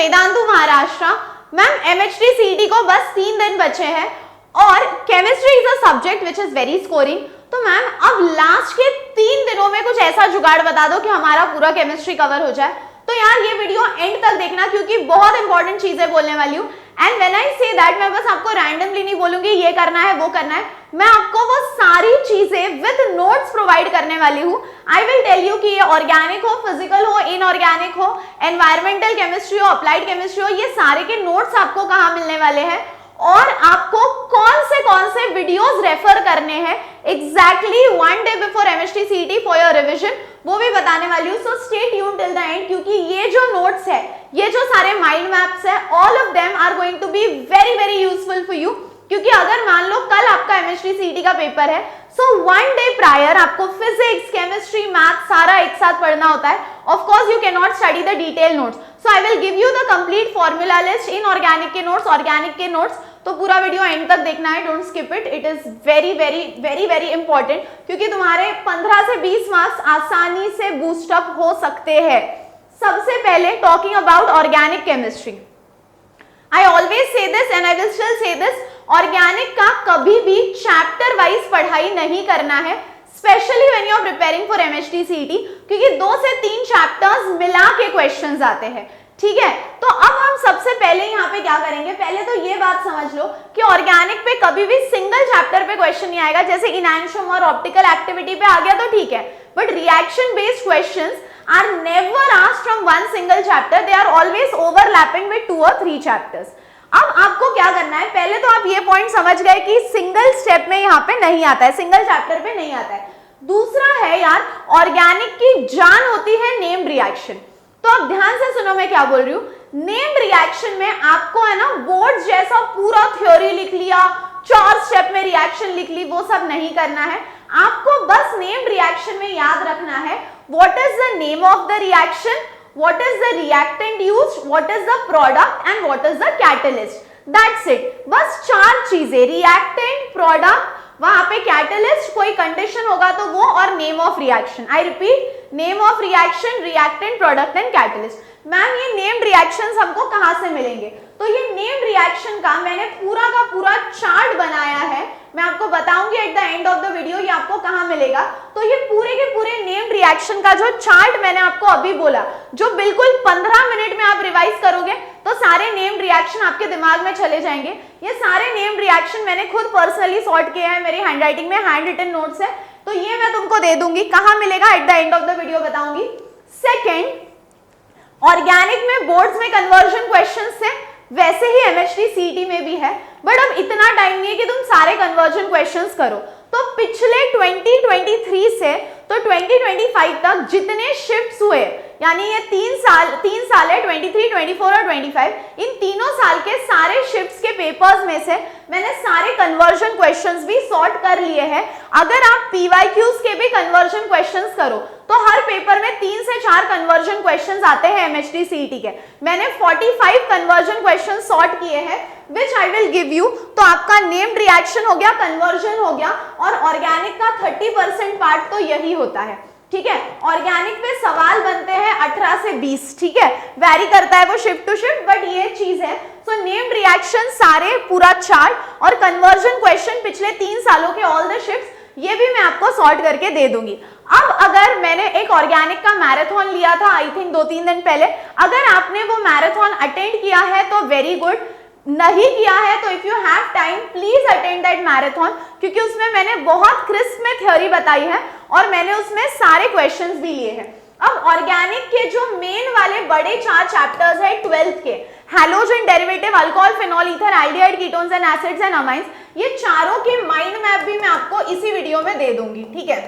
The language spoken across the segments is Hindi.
Vedantu Maharashtra. Ma'am MHT CET को बस 3 दिन बचे हैं और chemistry is a subject which is very scoring. तो मैम अब लास्ट के 3 दिनों में कुछ ऐसा जुगाड़ बता दो कि हमारा पूरा केमिस्ट्री कवर हो जाए। तो यार ये वीडियो एंड तक देखना क्योंकि बहुत इंपॉर्टेंट चीजें बोलने वाली हूँ। And when I say that, मैं बस आपको रैंडमली नहीं बोलूंगी ये करना है वो करना है, मैं आपको वो सारी चीजें विद नोट्स प्रोवाइड करने वाली हूँ। आई विल टेल यू कि ये ऑर्गेनिक हो, फिजिकल हो, इनऑर्गेनिक हो, एनवायरमेंटल केमिस्ट्री हो, अप्लाइड केमिस्ट्री हो, ये सारे के नोट्स आपको कहाँ मिलने वाले हैं और आपको कौन से वीडियोस रेफर करने हैं exactly 1 day before MHT CET for your revision, वो भी बताने वाली हूँ। So stay tuned till the end क्योंकि ये जो नोट्स है, ये जो सारे माइंड मैप्स है, all of them are going to be very very useful for you. क्योंकि अगर मान लो कल आपका MHT CET का पेपर है, सो 1 डे प्रायर आपको फिजिक्स, केमिस्ट्री, मैथ सारा एक साथ पढ़ना होता है। Of course you can not study the detail notes, so I will give you the complete formula list in organic के नोट्स, ऑर्गेनिक के नोट्स। तो पूरा वीडियो एंड तक देखना है, don't skip it, it is very very very very important क्योंकि तुम्हारे 15 से 20 मार्क्स आसानी से बूस्ट अप हो सकते हैं। सबसे पहले talking about organic chemistry, I always say this and I will still say this, organic का कभी भी चैप्टर वाइज पढ़ाई नहीं करना है, specially when you are preparing for MHT CET क्योंकि 2 से 3 चैप्टर्स मिला के क्वेश्चंस आते हैं। ठीक है, तो अब हम सबसे पहले यहाँ पे क्या करेंगे, पहले तो ये बात समझ लो कि ऑर्गेनिक पे कभी भी सिंगल चैप्टर पे क्वेश्चन नहीं आएगा। जैसे इनैंशियम और ऑप्टिकल एक्टिविटी पे आ गया तो ठीक है, but reaction based questions are never asked from one single chapter, they are always overlapping with 2 और 3 चैप्टर्स। अब आपको क्या करना है, पहले तो आप ये पॉइंट समझ गए कि सिंगल स्टेप में यहाँ पे नहीं आता है, सिंगल चैप्टर पे नहीं आता है। दूसरा है यार, ऑर्गेनिक की जान होती है नेम्ड रिएक्शन। तो अब ध्यान से सुनो मैं क्या बोल रही हूँ। नेम्ड रिएक्शन में आपको है ना बोर्ड जैसा पूरा थ्योरी लिख लिया, 4 स्टेप में रिएक्शन लिख ली, वो सब नहीं करना है। आपको बस नेम्ड रिएक्शन में याद रखना है what is the name of the reaction, what is the reactant used, what is the product and what is the catalyst, that's it। बस 4 चीजें, reactant, product, वहां पे catalyst, कोई कंडीशन होगा तो वो, और name of reaction. I repeat, name of reaction, reactant, product and catalyst. Ma'am ये नेम्ड रिएक्शंस हमको कहां से मिलेंगे, तो ये नेम्ड रिएक्शन का मैंने पूरा का पूरा चार्ट बनाया है, मैं आपको बताऊंगी at the end of the video ये आपको कहां मिलेगा। तो ये पूरे के पूरे नेम्ड रिएक्शन का जो चार्ट मैंने आपको अभी बोला, जो बिल्कुल 15 मिनट में आप रिवाइज करोगे तो सारे नेम्ड रिएक्शन आपके दिमाग में चले जाएंगे। ये सारे नेम्ड रिएक्शन मैंने खुद पर्सनली सॉर्ट किए हैं, मेरी हैंडराइटिंग में हैंड रिटन नोट्स है, तो ये मैं तुमको दे दूंगी। कहां मिलेगा at the end of the video बताऊंगी। सेकेंड, ऑर्गेनिक में बोर्ड्स में कन्वर्जन क्वेश्चंस थे, वैसे ही MHT CET में भी है, बट अब इतना टाइम नहीं है कि तुम सारे कन्वर्जन क्वेश्चंस करो। तो पिछले 2023 से तो 2025 तक जितने शिफ्ट्स हुए, यानी ये 3 साल है, 23, 24 और 25, इन तीनों साल के सारे शिफ्ट्स के पेपर्स में से मैंने सारे कन्वर्जन क्वेश्चंस भी सॉर्ट कर लिए हैं। अगर आप PYQs के भी कन्वर्जन क्वेश्चंस करो तो हर पेपर में 3 से 4 कन्वर्जन क्वेश्चंस आते हैं MHT CET के। मैंने 45 कन्वर्जन क्वेश्चन सॉर्ट किए हैं विच आई विल गिव यू। तो आपका नेम्ड रिएक्शन हो गया, कन्वर्जन हो गया, और ऑर्गेनिक का 30% पार्ट तो यही होता है। ठीक है, ऑर्गेनिक पे सवाल बनते हैं 18 से 20, ठीक है, वैरी करता है वो शिफ्ट टू शिफ्ट, बट ये चीज है। सो नेम्ड रिएक्शन सारे पूरा चार्ट और कन्वर्जन क्वेश्चन पिछले 3 सालों के ऑल द शिफ्ट्स, ये भी मैं आपको सॉर्ट करके दे दूंगी। अब अगर मैंने एक ऑर्गेनिक का मैराथन लिया था आई थिंक 2-3 दिन पहले, अगर आपने वो मैराथन अटेंड किया है तो वेरी गुड, नहीं किया है तो if you have time please attend that marathon, क्योंकि उसमें मैंने बहुत क्रिस्प में थ्योरी बताई है और मैंने उसमें सारे क्वेश्चंस भी लिए हैं। अब ऑर्गेनिक के जो मेन वाले बड़े 4 चैप्टर्स है 12th के, halogen derivative, alcohol, phenol, ether, aldehyde, ketones and acids and amines, ये चारों के माइंड मैप भी मैं आपको इसी वीडियो में दे दूंगी। ठीक है,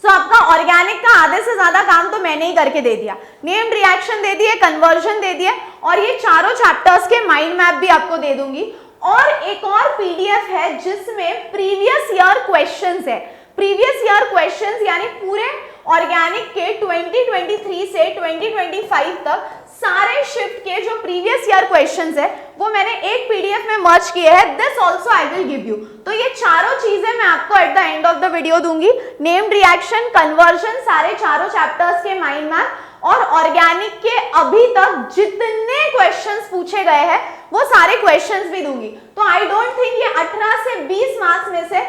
सो आपका ऑर्गेनिक का आधे से ज्यादा काम तो मैंने ही करके दे दिया, नेम्ड रिएक्शन दे दिए, कन्वर्जन दे दिए, और ये चारों चैप्टर्स के माइंड मैप भी आपको दे दूंगी। और एक और PDF है जिसमें प्रीवियस ईयर क्वेश्चंस है, प्रीवियस ईयर क्वेश्चंस यानी पूरे ऑर्गेनिक के 2023 से 2025 तक सारे शिफ्ट के जो प्रीवियस ईयर क्वेश्चंस है वो मैंने एक PDF में मर्ज किए हैं। This also I will give you. तो ये चारों चीजें मैं आपको at the end of the video दूंगी, नेम्ड रिएक्शन, कन्वर्जन, सारे चारों चैप्टर्स के माइंड मैप, और ऑर्गेनिक के अभी तक जितने क्वेश्चंस पूछे गए हैं वो सारे क्वेश्चंस भी दूंगी। तो आई डोंट थिंक ये 18 से 20 मार्क्स में से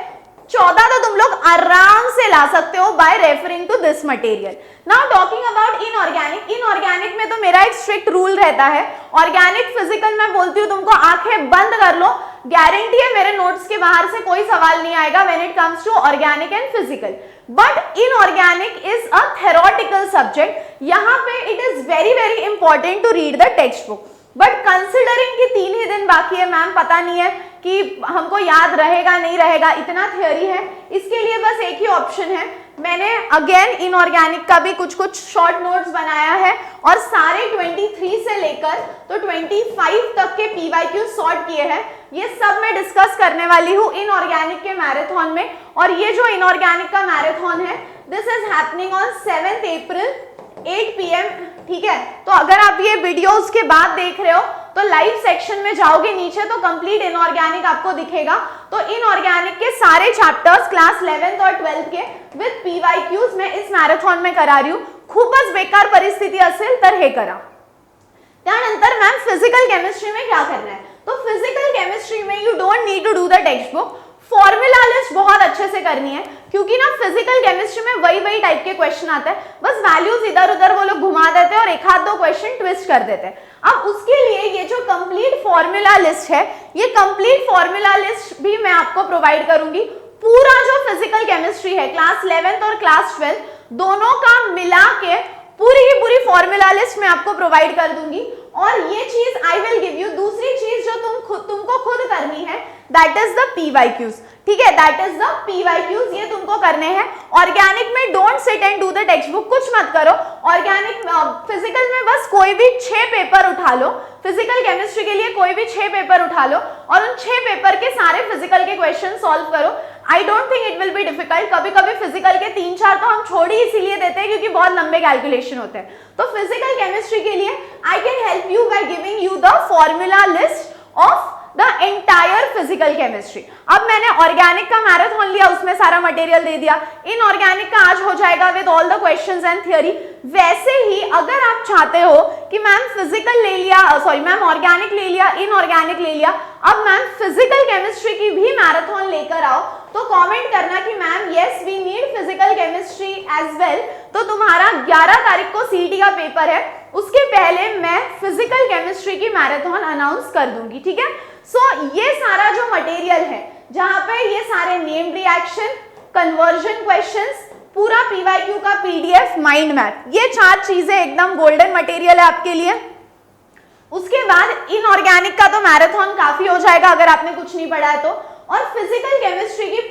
14 तो तुम लोग आराम से ला सकते हो by referring to this material. Now talking about inorganic, inorganic में तो मेरा एक स्ट्रिक्ट रूल रहता है, ऑर्गेनिक फिजिकल मैं बोलती हूँ तुमको आंखें बंद कर लो, गारंटी है मेरे नोट्स के बाहर से कोई सवाल नहीं आएगा when it comes to organic and physical. But inorganic is a theoretical subject, यहाँ पे it is very very important to read the text book. But considering कि 3 ही दिन बाकी है मैम, पता नहीं है कि हमको याद रहेगा नहीं रहेगा, इतना थियोरी है, इसके लिए बस एक ही ऑप्शन है। मैंने अगेन इनऑर्गेनिक का भी कुछ शॉर्ट नोट्स बनाया है और सारे 23 से लेकर तो 25 तक के पीवाईक्यू सॉर्ट किए हैं। ये सब मैं डिस्कस करने वाली हूँ इनऑर्गेनिक के मैराथन में। और ये जो इनऑर्गेनिक का मैराथन है this is happening on 7 April 8 PM, ठीक है। तो अगर आप ये वीडियो उसके बाद देख रहे हो तो लाइव सेक्शन में जाओगे नीचे तो कंप्लीट इनऑर्गेनिक आपको दिखेगा। तो इनऑर्गेनिक के सारे चैप्टर्स क्लास 11th और 12th के विद पीवाईक्यूज मैं इस मैराथन में करा रही हूँ। खूपच बेकार परिस्थिती असेल तर हे करा। त्यानंतर मैम फिजिकल केमिस्ट्री में क्या करना है, तो फिजिकल केमिस्ट्री में you don't need to do the text book, formula list बहुत अच्छे से करनी है क्योंकि ना फिजिकल केमिस्ट्री में वही टाइप के क्वेश्चन आते हैं, बस वैल्यूज इधर उधर वो लोग घुमा देते हैं और एक आध दो क्वेश्चन ट्विस्ट कर देते हैं। अब उसके लिए ये जो कंप्लीट फॉर्मूला लिस्ट है, ये कंप्लीट फॉर्मूला लिस्ट भी मैं आपको प्रोवाइड करूंगी। पूरा जो फिजिकल केमिस्ट्री है क्लास 11th और क्लास 12 दोनों का मिला के पूरी की पूरी फॉर्मूला लिस्ट मैं आपको प्रोवाइड कर दूंगी। और ये चीज आई विल गिव यू। दूसरी चीज जो तुमको खुद करनी है दैट इज द पीवाईक्यूज, ठीक है, दैट इज द पीवाईक्यूज, ये तुमको करने हैं। ऑर्गेनिक में don't sit and do the text book, कुछ मत करो। ऑर्गेनिक फिजिकल में बस कोई भी 6 पेपर उठा लो, फिजिकल केमिस्ट्री के लिए कोई भी 6 पेपर उठा लो और उन 6 पेपर के सारे फिजिकल के क्वेश्चन सॉल्व करो। I don't think it will be difficult. कभी कभी फिजिकल के 3-4 तो हम छोड़ ही इसीलिए देते हैं क्योंकि बहुत लंबे कैलकुलेशन होते हैं। तो फिजिकल केमिस्ट्री के लिए I can help you by giving you the formula list of the entire physical chemistry. अब मैंने ऑर्गेनिक का मैराथन लिया, उसमें सारा मटेरियल दे दिया। इनऑर्गेनिक का आज हो जाएगा with all the questions and theory. वैसे ही अगर आप चाहते हो कि मैम फिजिकल ले लिया, सॉरी मैम ऑर्गेनिक ले लिया, इनऑर्गेनिक ले लिया, अब मैम फिजिकल केमिस्ट्री की भी मैराथन लेकर आओ, तो कमेंट करना कि ma'am yes we need physical chemistry as well. तो तुम्हारा 11 तारीख को सीईटी का पेपर है, उसके पहले मैं फिजिकल केमिस्ट्री की मैराथन अनाउंस कर दूंगी, ठीक है। सो ये सारा जो मटेरियल है जहां पे ये सारे नेम रिएक्शन, कन्वर्जन क्वेश्चंस, पूरा पीवाईक्यू का पीडीएफ, माइंड मैप, ये 4 चीजें एकदम गोल्डन मटेरियल है आपके लिए। उसके बाद इनऑर्गेनिक का तो मैराथन काफी हो जाएगा अगर आपने कुछ नहीं पढ़ा है तो। और फिजिकल केमिस्ट्री की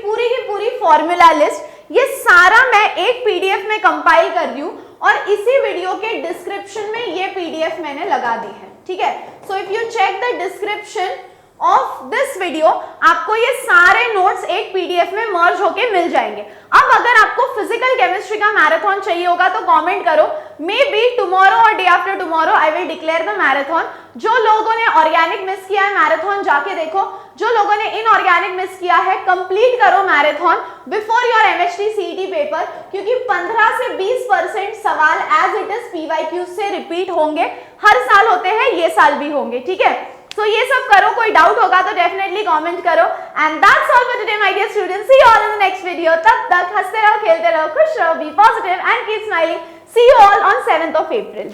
पूरी फॉर्मूला लिस्ट ये सारा मैं एक पीडीएफ में कंपाइल कर रही हूँ और इसी वीडियो के डिस्क्रिप्शन में ये पीडीएफ मैंने लगा दी है, ठीक है। So if you check the description of this video आपको ये सारे नोट्स एक पीडीएफ में मर्ज होके मिल जाएंगे। अब अगर आपको फिजिकल केमिस्ट्री का मैराथन चाहिए होगा तो कमेंट करो, मे बी टुमारो और day after tomorrow I will declare the marathon. जो लोगों ने ऑर्गेनिक मिस किया है मैराथन जाके देखो, जो लोगों ने इनऑर्गेनिक मिस किया है कंप्लीट करो marathon before your MHT CET paper, क्योंकि 15 से 20% सवाल एज इट इज पीवाईक्यू से रिपीट होंगे, हर साल होते हैं, ये साल भी होंगे, ठीक है। तो ये सब करो, कोई डाउट होगा तो डेफिनेटली कमेंट करो। And that's all for today my dear students, see you all in the next video. तब तक हंसते रहो, खेलते रहो, खुश रहो, be positive and keep smiling. See you all on 7th of April।